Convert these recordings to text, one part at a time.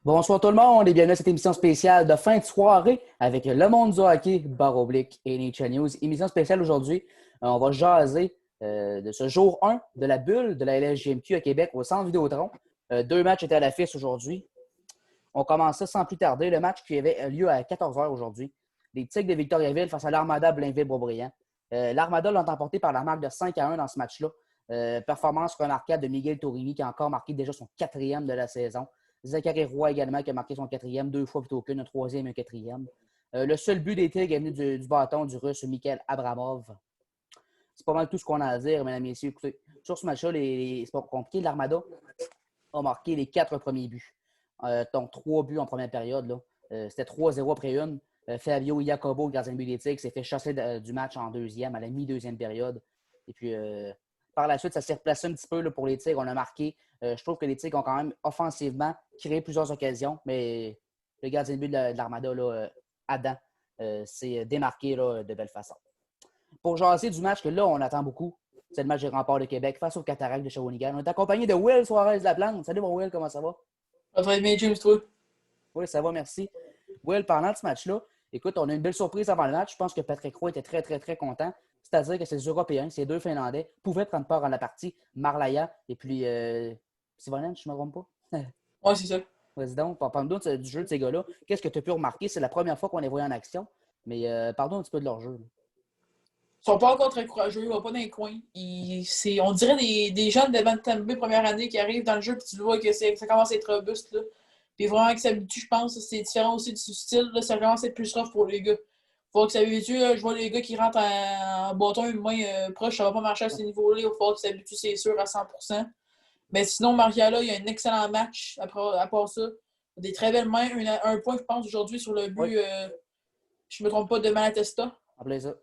Bonsoir tout le monde et bienvenue à cette émission spéciale de fin de soirée avec le monde du hockey, / et Nature News. Émission spéciale aujourd'hui, on va jaser de ce jour 1 de la bulle de la LSJMQ à Québec au Centre Vidéotron. Deux matchs étaient à l'affiche aujourd'hui. On commence ça sans plus tarder, le match qui avait lieu à 14h aujourd'hui. Les Tigres de Victoriaville face à l'Armada Blainville-Boisbriand. L'Armada l'a emporté par la marque de 5-1 dans ce match-là. Performance remarquable de Miguel Torini qui a encore marqué déjà son quatrième de la saison. Zachary Roy également qui a marqué son quatrième, deux fois plutôt qu'une, un troisième et un quatrième. Le seul but des Tigres est venu du bâton du Russe Mikhail Abramov. C'est pas mal tout ce qu'on a à dire, mesdames et messieurs. Écoutez, sur ce match-là, c'est pas compliqué. L'Armada a marqué les 4 premiers buts. Donc, 3 buts en première période. Là. C'était 3-0 après une. Fabio Jacobo, le gardien de but des Tigres, s'est fait chasser du match en deuxième, à la mi-deuxième période. Et puis, par la suite, ça s'est replacé un petit peu là, pour les Tigres. On a marqué. Je trouve que les Tigres ont quand même offensivement créé plusieurs occasions, mais le gardien de but de l'Armada, là, Adam, s'est démarqué là, de belle façon. Pour jaser du match que là, on attend beaucoup, c'est le match des Remparts de Québec face aux Cataractes de Shawinigan. On est accompagné de Will Suarez de la Plante. Salut mon Will, comment ça va? Ça va être bien, James, toi? Oui, ça va, merci. Will, parlant de ce match-là, écoute, on a une belle surprise avant le match. Je pense que Patrick Roy était très, très, très content. C'est-à-dire que ces Européens, ces deux Finlandais, pouvaient prendre part à la partie. Marlaya et puis Sivonen, je ne me trompe pas. Ouais, c'est ça. Vas-y donc, parle-nous du jeu de ces gars-là. Qu'est-ce que tu as pu remarquer? C'est la première fois qu'on les voit en action, mais parle-nous un petit peu de leur jeu. Là. Ils sont pas encore très courageux, ils vont pas dans les coins. On dirait des jeunes de Bantambe première année qui arrivent dans le jeu, puis tu vois que ça commence à être robuste. Là. Puis vraiment qu'ils s'habituent, je pense. C'est différent aussi du style. Là, ça commence à être plus rough pour les gars. Faut qu'ils s'habituent. Je vois les gars qui rentrent en bâton une main proche, ça va pas marcher à ce niveau-là. Il va falloir qu'ils s'habituent, c'est sûr, à 100%. Mais sinon, Mariala, il y a un excellent match à part ça. Des très belles mains. Un point, je pense, aujourd'hui sur le Oui, but, je me trompe pas, de Malatesta. en plaisir.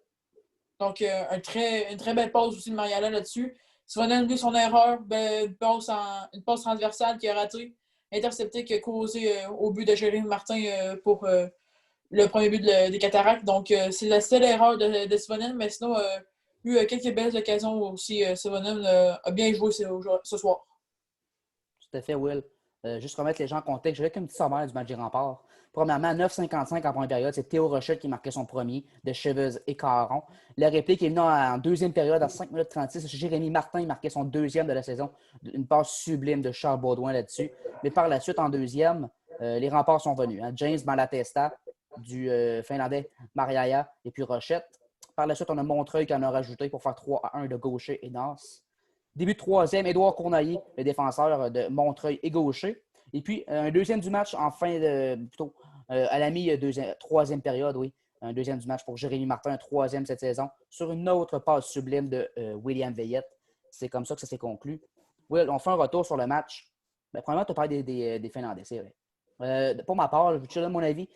Donc, une très belle pause aussi de Mariala là-dessus. Svanen, lui, son erreur, une passe transversale qui a raté, intercepté, qui a causé au but de Jérémy Martin pour le premier but des Cataractes. Donc, c'est la seule erreur de Svanen, mais sinon, eu quelques belles occasions aussi. Svanen a bien joué ce soir. Tout à fait, Will. Juste remettre les gens en contexte, je vais avec un petit sommaire du match des Remparts. Premièrement, 9,55 en première période, c'est Théo Rochette qui marquait son premier de Chevez et Caron. La réplique est venue en deuxième période à 5 minutes 36. Jérémy Martin marquait son deuxième de la saison. Une passe sublime de Charles Baudouin là-dessus. Mais par la suite, en deuxième, les Remparts sont venus. Hein. James Malatesta du Finlandais Mariaya et puis Rochette. Par la suite, on a Montreuil qui en a rajouté pour faire 3-1 de Gaucher et Nas. Début de troisième, Édouard Cournoyer, le défenseur de Montreuil et Gaucher. Et puis, un deuxième du match en fin de. Plutôt à la troisième période, oui. Un deuxième du match pour Jérémy Martin, un troisième cette saison, sur une autre passe sublime de William Veillette. C'est comme ça que ça s'est conclu. Will, on fait un retour sur le match. Ben, premièrement, tu as parlé des Finlandais, c'est vrai. Pour ma part, je vais te donner mon avis.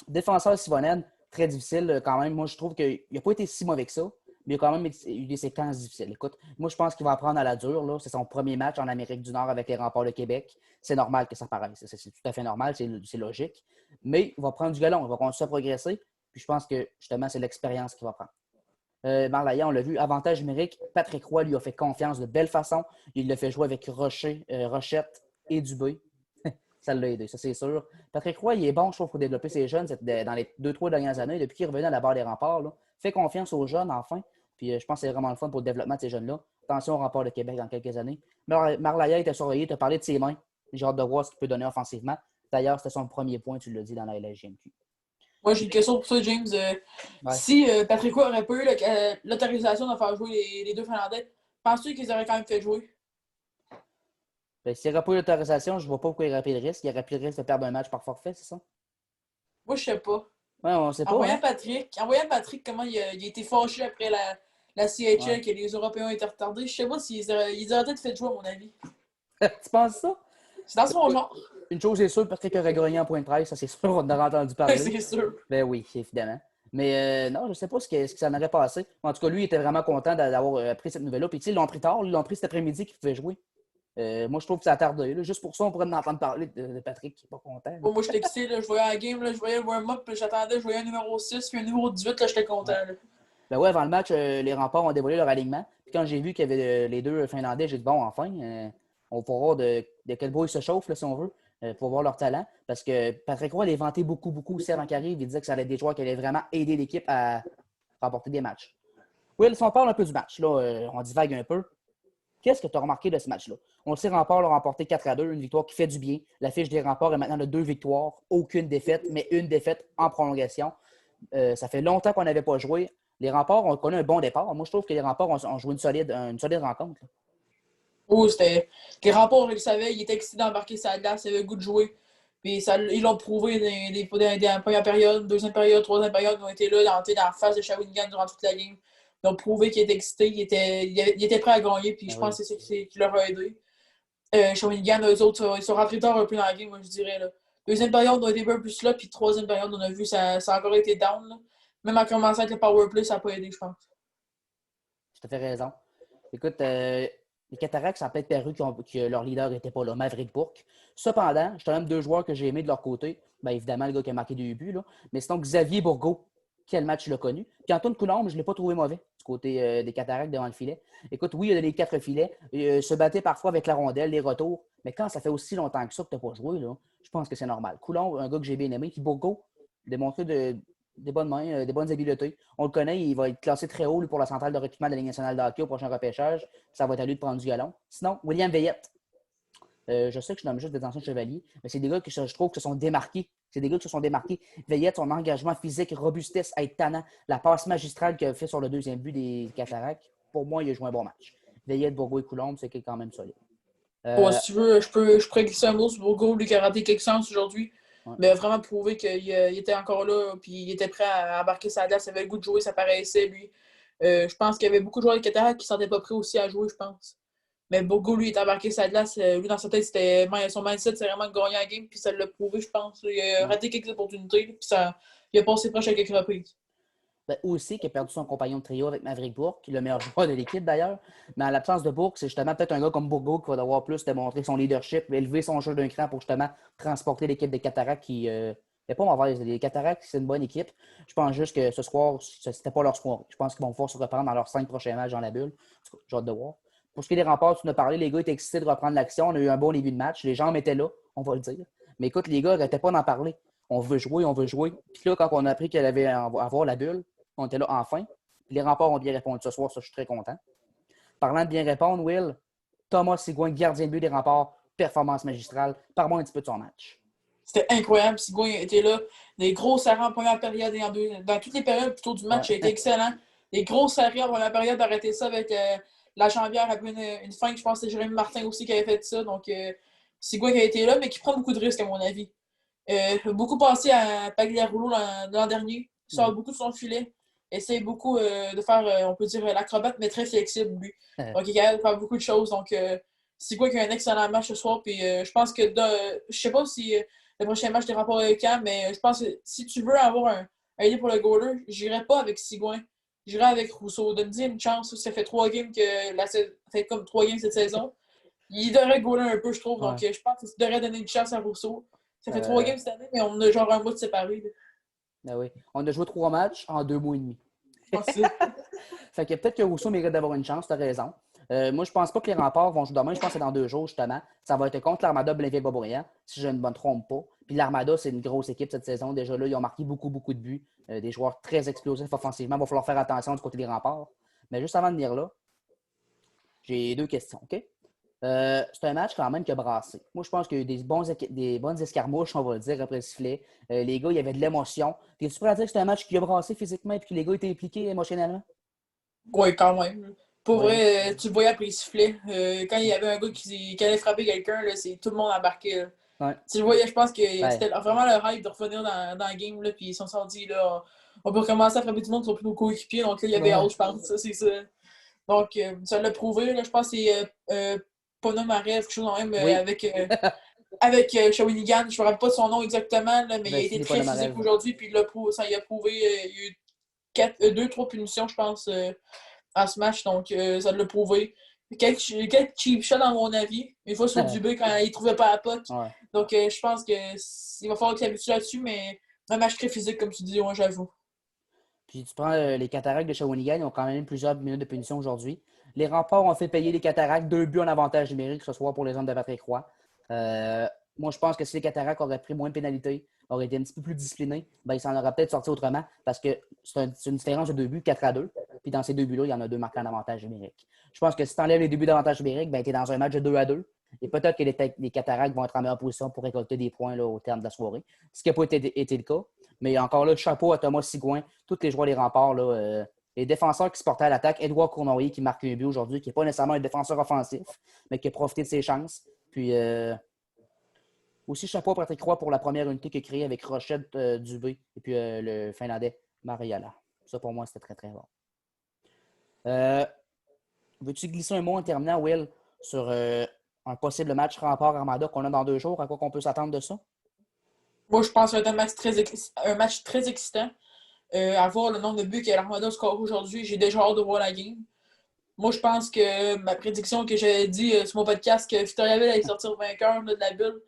Défenseur Sivonen, très difficile quand même. Moi, je trouve qu'il n'a pas été si mauvais que ça, mais il a quand même eu des séquences difficiles. Écoute, moi, je pense qu'il va apprendre à la dure. Là. C'est son premier match en Amérique du Nord avec les Remparts de Québec. C'est normal que ça paraisse. C'est tout à fait normal, c'est logique. Mais il va prendre du galon, il va continuer à progresser. Puis je pense que, justement, c'est l'expérience qu'il va prendre. Marlaya, on l'a vu, avantage numérique. Patrick Roy lui a fait confiance de belle façon. Il l'a fait jouer avec Rochette et Dubé. Ça l'a aidé, ça c'est sûr. Patrick Roy, il est bon, je trouve, pour développer ses jeunes dans les 2-3 dernières années, depuis qu'il est revenu à la barre des remparts. Là. Fait confiance aux jeunes, enfin. Puis je pense que c'est vraiment le fun pour le développement de ces jeunes-là. Attention au rempart de Québec dans quelques années. Marlaya était surveillé, tu as parlé de ses mains. J'ai hâte de voir ce qu'il peut donner offensivement. D'ailleurs, c'était son premier point, tu l'as dit, dans la LGMQ. Moi, j'ai une question pour toi, James. Ouais. Si Patrick Roy aurait pas eu l'autorisation de faire jouer les deux Finlandais, penses-tu qu'ils auraient quand même fait jouer? Ben, s'il n'y aurait pas eu l'autorisation, je ne vois pas pourquoi il aurait pris le risque. Il aurait pris le risque de perdre un match par forfait, c'est ça? Moi, je sais pas. Ouais, on ne sait En pas, voyant hein? Patrick, en voyant Patrick comment il a été fâché après la Ouais. CHL, que les Européens ont été retardés, je sais pas ils auraient peut-être fait jouer, à mon avis. Tu penses ça? C'est dans son genre. Une chose est sûre, Patrick aurait gagné en point de presse, ça c'est sûr, on en a entendu parler. C'est sûr. Ben oui, évidemment. Mais non, je ne sais pas ce que ça en aurait passé. En tout cas, lui, il était vraiment content d'avoir pris cette nouvelle-là. Puis, tu sais, ils l'ont pris tard, ils l'ont pris cet après-midi qu'il pouvait jouer. Moi, je trouve que ça a tardé. Là. Juste pour ça, on pourrait en entendre parler de Patrick qui n'est pas content. Là. Bon, moi, j'étais excité, là, je voyais la game, là, je voyais le warm-up, puis j'attendais, je voyais un numéro 6 puis un numéro 18, là, j'étais content. Ouais. Là. Ben ouais, avant le match, les remparts ont dévoilé leur alignement. Puis quand j'ai vu qu'il y avait les deux Finlandais, j'ai dit bon, enfin, On va voir de quel bois ils se chauffent, là, si on veut, pour voir leur talent. Parce que Patrick Roy les vantait beaucoup, beaucoup aussi avant qu'il arrive. Il disait que ça allait être des joueurs qui allaient vraiment aider l'équipe à remporter des matchs. Will, si on parle un peu du match, là, on divague un peu. Qu'est-ce que tu as remarqué de ce match-là? On le sait, Rempart l'a remporté 4-2, une victoire qui fait du bien. La fiche des Remparts est maintenant de 2 victoires, aucune défaite, mais une défaite en prolongation. Ça fait longtemps qu'on n'avait pas joué. Les Remparts ont connu un bon départ. Moi, je trouve que les Remparts ont joué une solide rencontre. Oh, c'était. Les remparts, ils le savaient, ils étaient excités d'embarquer sa glace, ils avaient le goût de jouer. Puis ils l'ont prouvé dans la première période, deuxième période, troisième période. Ils ont été là, dans la face de Shawinigan durant toute la game. Ils ont prouvé qu'ils étaient excités, ils étaient prêts à gagner. Puis je pense que c'est ça qui leur a aidé. Shawinigan, eux autres, ils sont rentrés tard un peu dans la game, moi, je dirais. Là. Deuxième période, on a été un peu plus là. Puis troisième période, on a vu ça a encore été down. Là. Même à commencer avec le powerplay, ça n'a pas aidé, je pense. Tu as fait raison. Écoute, les Cataractes, ça a peut-être paru que leur leader n'était pas là, Maverick Bourque. Cependant, je te donne deux joueurs que j'ai aimés de leur côté. Bien, évidemment, le gars qui a marqué 2 buts. Là. Mais sinon, Xavier Bourgault, quel match il a connu. Puis Antoine Coulombe, je ne l'ai pas trouvé mauvais du côté des Cataractes devant le filet. Écoute, oui, il a donné 4 filets. Il se battait parfois avec la rondelle, les retours. Mais quand ça fait aussi longtemps que ça que tu n'as pas joué, là, je pense que c'est normal. Coulombe, un gars que j'ai bien aimé. Puis Bourgault, démontré des bonnes mains, des bonnes habiletés. On le connaît, il va être classé très haut lui, pour la centrale de recrutement de la Ligue nationale de hockey au prochain repêchage. Ça va être à lui de prendre du galon. Sinon, William Veillette. Je sais que je nomme juste des anciens chevaliers, mais c'est des gars qui, je trouve, qui se sont démarqués. C'est des gars qui se sont démarqués. Veillette, son engagement physique, robustesse, être tannant, la passe magistrale qu'il a fait sur le deuxième but des Cataractes, pour moi, il a joué un bon match. Veillette, Bourgault et Coulombe, c'est quand même solide. Si tu veux, je pourrais glisser un mot sur Bourgault, lui qui a raté quelques sens aujourd'hui. Ouais. Mais vraiment prouvé qu'il était encore là, puis il était prêt à embarquer sa glace, il avait le goût de jouer, ça paraissait, lui. Je pense qu'il y avait beaucoup de joueurs de Qatar qui ne se sentaient pas prêts aussi à jouer, je pense. Mais Bourgault, lui, il est embarqué sa glace. Lui, dans sa tête, son mindset, c'est vraiment de gagner la game, puis ça l'a prouvé, je pense. Il a raté quelques opportunités, puis il a passé proche à quelques reprises. Ben, aussi, qui a perdu son compagnon de trio avec Maverick Bourque, le meilleur joueur de l'équipe d'ailleurs. Mais en l'absence de Bourque, c'est justement peut-être un gars comme Bourgault qui va devoir plus démontrer son leadership, élever son jeu d'un cran pour justement transporter l'équipe des Cataractes qui n'est pas mauvaise. Les Cataractes, c'est une bonne équipe. Je pense juste que ce soir, c'était pas leur soir. Je pense qu'ils vont pouvoir se reprendre dans leurs 5 prochains matchs dans la bulle. J'ai hâte de voir. Pour ce qui est des Remparts, tu nous as parlé, les gars étaient excités de reprendre l'action. On a eu un bon début de match. Les jambes étaient là, on va le dire. Mais écoute, les gars n'arrêtaient pas d'en parler. On veut jouer, on veut jouer. Puis là, quand on a appris qu'elle allait avoir la bulle, on était là enfin. Les Remparts ont bien répondu ce soir, ça, je suis très content. Parlant de bien répondre, Will, Thomas Sigouin, gardien de but des Remparts, performance magistrale. Parle-moi un petit peu de son match. C'était incroyable. Sigouin était là. Des gros arrêts en première période et dans toutes les périodes plutôt du match, il a été excellent. Des gros arrêts en première période, d'arrêter ça avec la jambière après une fin. Je pense que c'est Jérémy Martin aussi qui avait fait ça. Donc, Sigouin qui a été là, mais qui prend beaucoup de risques, à mon avis. Beaucoup passé à Pagliarulo l'an dernier. Il sort beaucoup de son filet. Essaye beaucoup de faire, on peut dire, l'acrobate, mais très flexible, lui. Donc, il est capable de faire beaucoup de choses. Donc, Sigouin qui a un excellent match ce soir. Puis, je pense que, je sais pas si le prochain match des rapports avec quand, mais je pense que si tu veux avoir un idée pour le goaler, j'irai pas avec Sigouin. J'irai avec Rousseau. Donne-lui une chance. Ça fait 3 games fait comme 3 games cette saison. Il devrait goaler un peu, je trouve. Donc, je pense que tu devrais donner une chance à Rousseau. Ça fait 3 games cette année, mais on a genre un mois de séparé. Ben oui. On a joué 3 matchs en 2 mois et demi. Fait que peut-être que Rousseau mérite d'avoir une chance, tu as raison. Moi, je pense pas que les Remparts vont jouer demain. Je pense que c'est dans 2 jours, justement. Ça va être contre l'Armada Blainville-Boisbriand, si je ne me trompe pas. Puis l'Armada, c'est une grosse équipe cette saison. Déjà là, ils ont marqué beaucoup, beaucoup de buts. Des joueurs très explosifs offensivement. Il va falloir faire attention du côté des Remparts. Mais juste avant de venir là, j'ai 2 questions, OK? C'est un match quand même qui a brassé. Moi, je pense qu'il y a eu des bonnes escarmouches, on va le dire, après le sifflet. Les gars, il y avait de l'émotion. Es-tu prêt à dire que c'est un match qui a brassé physiquement et que les gars étaient impliqués émotionnellement? Oui, quand même. Pour vrai, tu le voyais après les sifflets. Quand il y avait un gars qui allait frapper quelqu'un, tout le monde embarquait. Ouais. Tu le voyais, je pense que c'était vraiment le rêve de revenir dans le game. Là, puis ils se sont dit, là, on peut recommencer à frapper tout le monde sur nos coéquipiers. Donc là, il y avait hâte, je pense. Ça, c'est ça. Donc, ça l'a prouvé. Là, je pense que c'est Ponomarev, quelque chose même, avec Shawinigan. Je ne me rappelle pas de son nom exactement, là, mais il a été très physique aujourd'hui. Puis ça il a prouvé. Il y a eu 2-3 punitions, je pense, en ce match. Donc, ça l'a prouvé. Quelques cheap shots, à mon avis. Une fois sur Dubé quand il ne trouvait pas la puck. Ouais. Donc, je pense qu'il va falloir qu'il s'habitue là-dessus, mais un match très physique, comme tu dis, moi, j'avoue. Puis tu prends les Cataractes de Shawinigan, ils ont quand même eu plusieurs minutes de punition aujourd'hui. Les Remparts ont fait payer les Cataractes 2 buts en avantage numérique ce soir pour les hommes de Patrick Roy. Moi, je pense que si les Cataractes auraient pris moins de pénalités, auraient été un petit peu plus disciplinés, ben, ils s'en auraient peut-être sorti autrement parce que c'est une différence de 2 buts, 4-2. Puis dans ces 2 buts-là, il y en a 2 marqués en avantage numérique. Je pense que si tu enlèves les 2 buts d'avantage numérique, ben, tu es dans un match de 2-2. Et peut-être que les Cataractes vont être en meilleure position pour récolter des points là, au terme de la soirée. Ce qui n'a pas été le cas. Mais encore là, chapeau à Thomas Sigouin, tous les joueurs des Remparts, là, les défenseurs qui se portaient à l'attaque, Édouard Cournoyer qui marque un but aujourd'hui, qui n'est pas nécessairement un défenseur offensif, mais qui a profité de ses chances. Puis aussi, chapeau à Patrick Roy pour la première unité qu'il a créée avec Rochette Dubé et puis le Finlandais Mariala. Ça, pour moi, c'était très, très bon. Veux-tu glisser un mot en terminant, Will, sur un possible match Rempart-Armada qu'on a dans 2 jours? À quoi qu'on peut s'attendre de ça? Moi, je pense que ça va être un match très excitant. À voir le nombre de buts que l'Armada score aujourd'hui, j'ai déjà hâte de voir la game. Moi, je pense que ma prédiction que j'avais dit sur mon podcast, que Victoriaville allait sortir vainqueur là, de la bulle,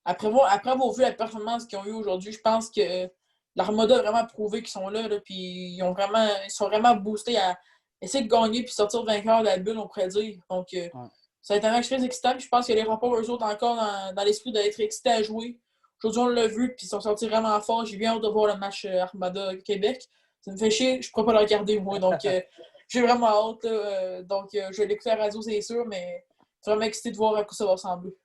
après avoir vu la performance qu'ils ont eue aujourd'hui, je pense que l'Armada a vraiment prouvé qu'ils sont là, puis ils sont vraiment boostés à essayer de gagner puis sortir vainqueur de la bulle, on pourrait dire. Donc, Ouais. ça va être un match très excitant. Puis je pense que les Remparts, eux autres, encore dans l'esprit d'être excités à jouer. Aujourd'hui, on l'a vu, puis ils sont sortis vraiment fort. J'ai bien hâte de voir le match Armada-Québec. Ça me fait chier, je ne pourrais pas le regarder, moi. Donc, j'ai vraiment hâte. Là, donc, je vais l'écouter à la radio, c'est sûr, mais je suis vraiment excité de voir à quoi ça va ressembler.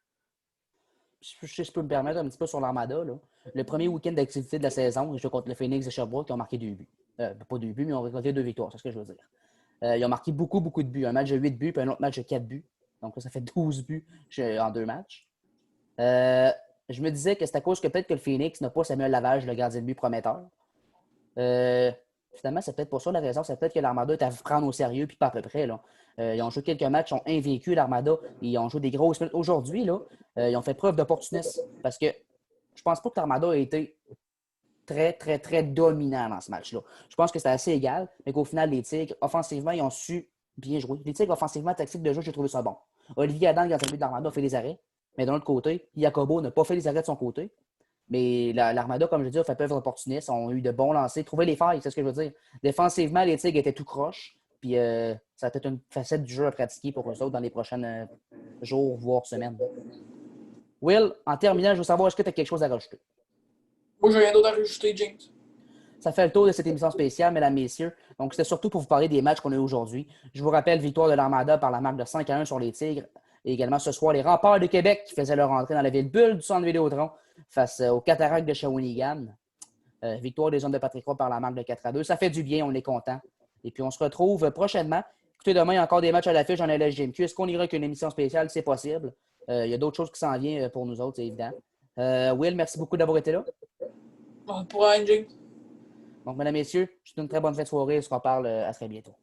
Si je peux me permettre un petit peu sur l'Armada, là. Le premier week-end d'activité de la saison, ils jouent contre le Phoenix de Sherbrooke, qui ont marqué 2 buts. Pas 2 buts, mais ils ont récolté 2 victoires, c'est ce que je veux dire. Ils ont marqué beaucoup, beaucoup de buts. Un match de 8 buts, puis un autre match de 4 buts. Donc ça fait 12 buts en 2 matchs. Je me disais que c'est à cause que peut-être que le Phoenix n'a pas Samuel Lavage, le gardien de but prometteur. Finalement, c'est peut-être pas ça la raison. C'est peut-être que l'Armada est à prendre au sérieux, puis pas à peu près. Là. Ils ont joué quelques matchs, ils ont invaincus l'Armada. Ils ont joué des grosses minutes. Aujourd'hui, là, ils ont fait preuve d'opportunisme. Parce que je pense pas que l'Armada a été très, très, très dominant dans ce match-là. Je pense que c'était assez égal, mais qu'au final, les Tigres, offensivement, ils ont su bien jouer. Les Tigres, offensivement, tactique de jeu, j'ai trouvé ça bon. Olivier Adam, le gardien de but de l'Armada, a fait des arrêts. Mais d'un autre côté, Jacobo n'a pas fait les arrêts de son côté. Mais l'Armada, comme je dis, a fait preuve d'opportunisme. On a eu de bons lancers. Trouver les failles, c'est ce que je veux dire. Défensivement, les Tigres étaient tout croches. Puis ça va être une facette du jeu à pratiquer pour eux autres dans les prochains jours, voire semaines. Will, en terminant, je veux savoir, est-ce que tu as quelque chose à rajouter? Moi, j'ai rien d'autre à rajouter, James. Ça fait le tour de cette émission spéciale, mesdames, messieurs. Donc, c'était surtout pour vous parler des matchs qu'on a eu aujourd'hui. Je vous rappelle, victoire de l'Armada par la marque de 5-1 sur les Tigres. Et également ce soir, les Remparts de Québec qui faisaient leur entrée dans la ville bulle du centre Vidéotron face aux Cataractes de Shawinigan. Victoire des hommes de Patrick Roy par la marque de 4-2. Ça fait du bien, on est content. Et puis, on se retrouve prochainement. Écoutez, demain, il y a encore des matchs à l'affiche en LSGMQ. Est-ce qu'on ira avec une émission spéciale? C'est possible. Il y a d'autres choses qui s'en viennent pour nous autres, c'est évident. Will, merci beaucoup d'avoir été là. Bon, pour un, James. Donc, mesdames, messieurs, je vous souhaite une très bonne fin de soirée. On se reparle à très bientôt.